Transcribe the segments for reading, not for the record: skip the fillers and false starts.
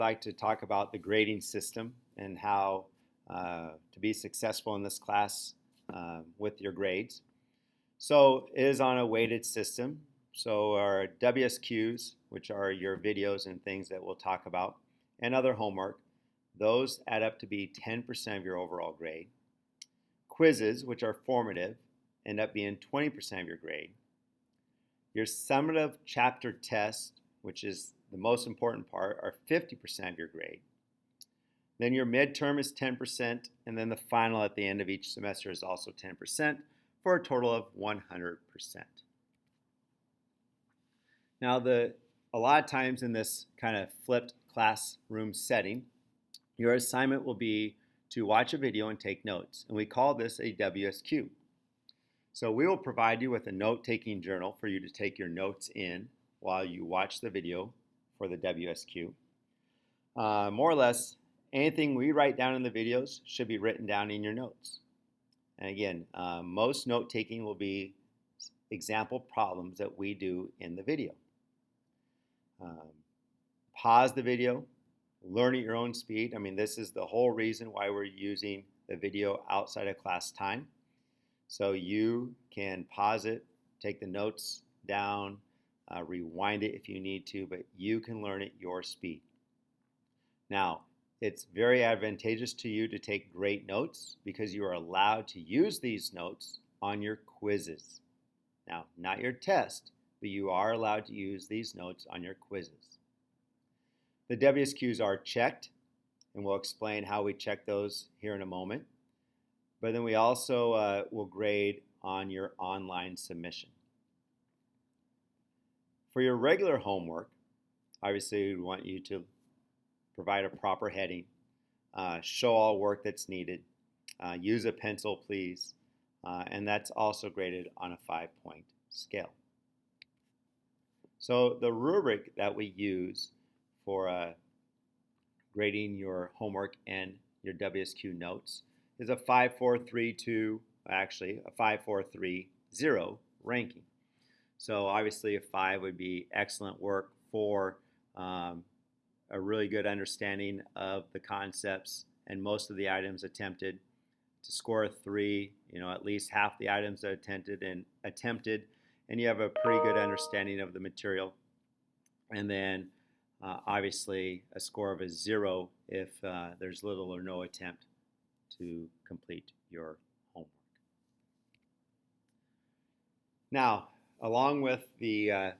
like to talk about the grading system and how to be successful in this class with your grades. So it is on a weighted system. So our WSQs, which are your videos and things that we'll talk about, and other homework, those add up to be 10% of your overall grade. Quizzes, which are formative, end up being 20% of your grade. Your summative chapter test, which is the most important part, are 50% of your grade. Then your midterm is 10%, and then the final at the end of each semester is also 10%, for a total of 100%. Now, a lot of times in this kind of flipped classroom setting, your assignment will be to watch a video and take notes, and we call this a WSQ. So we will provide you with a note-taking journal for you to take your notes in while you watch the video for the WSQ. More or less, anything we write down in the videos should be written down in your notes. And again, most note-taking will be example problems that we do in the video. Pause the video, learn at your own speed. I mean, this is the whole reason why we're using the video outside of class time. So you can pause it, take the notes down, rewind it if you need to, but you can learn at your speed. Now, it's very advantageous to you to take great notes because you are allowed to use these notes on your quizzes. Now, not your test, but you are allowed to use these notes on your quizzes. The WSQs are checked, and we'll explain how we check those here in a moment. But then we also will grade on your online submission. For your regular homework, obviously we want you to provide a proper heading, show all work that's needed, use a pencil please, and that's also graded on a 5-point scale. So the rubric that we use for grading your homework and your WSQ notes is a 5-4-3-2, actually a 5-4-3-0 ranking. So obviously a 5 would be excellent work for a really good understanding of the concepts and most of the items attempted. To score a 3, at least half the items are attempted, and you have a pretty good understanding of the material. And then obviously a score of a 0 if there's little or no attempt to complete your homework. Now, along with the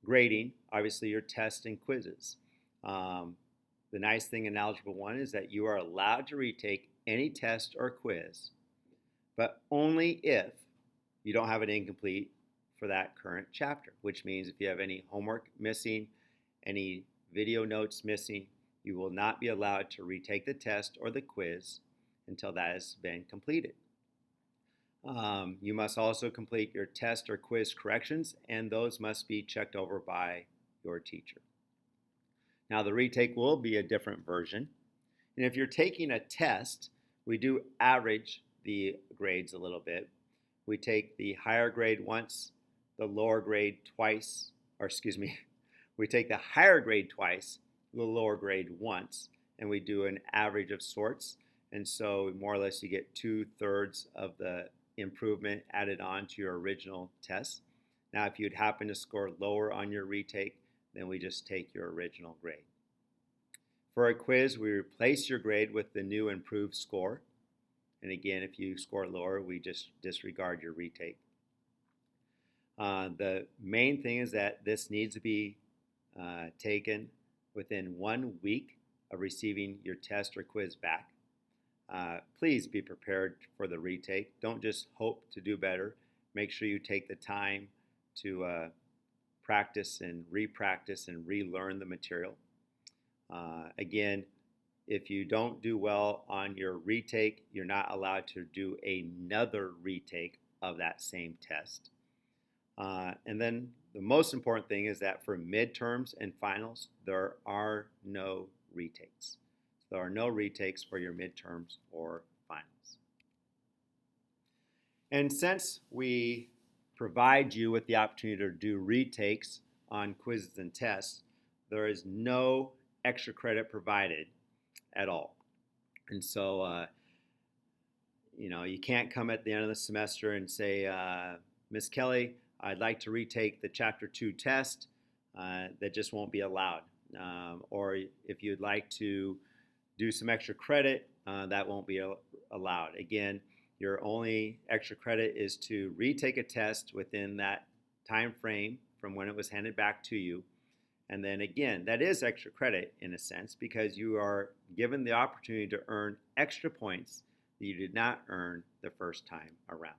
grading, obviously your tests and quizzes. The nice thing in Algebra 1 is that you are allowed to retake any test or quiz, but only if you don't have it incomplete for that current chapter, which means if you have any homework missing, any video notes missing, you will not be allowed to retake the test or the quiz until that has been completed. You must also complete your test or quiz corrections, and those must be checked over by your teacher. Now, the retake will be a different version. And if you're taking a test, we do average the grades a little bit. We take the higher grade once, the lower grade twice, we take the higher grade twice, the lower grade once, and we do an average of sorts. And so more or less you get 2/3 of the improvement added on to your original test. Now, if you'd happen to score lower on your retake, then we just take your original grade. For a quiz, we replace your grade with the new improved score. And again, if you score lower, we just disregard your retake. The main thing is that this needs to be taken within 1 week of receiving your test or quiz back. Please be prepared for the retake. Don't just hope to do better. Make sure you take the time to practice and re-practice and relearn the material. Again, if you don't do well on your retake, you're not allowed to do another retake of that same test. And then the most important thing is that for midterms and finals, there are no retakes. There are no retakes for your midterms or finals. And since we provide you with the opportunity to do retakes on quizzes and tests, there is no extra credit provided at all. And so, you can't come at the end of the semester and say, Miss Kelly, I'd like to retake the Chapter 2 test. That just won't be allowed. Or if you'd like to do some extra credit, that won't be allowed. Again, your only extra credit is to retake a test within that time frame from when it was handed back to you. And then again, that is extra credit in a sense because you are given the opportunity to earn extra points that you did not earn the first time around.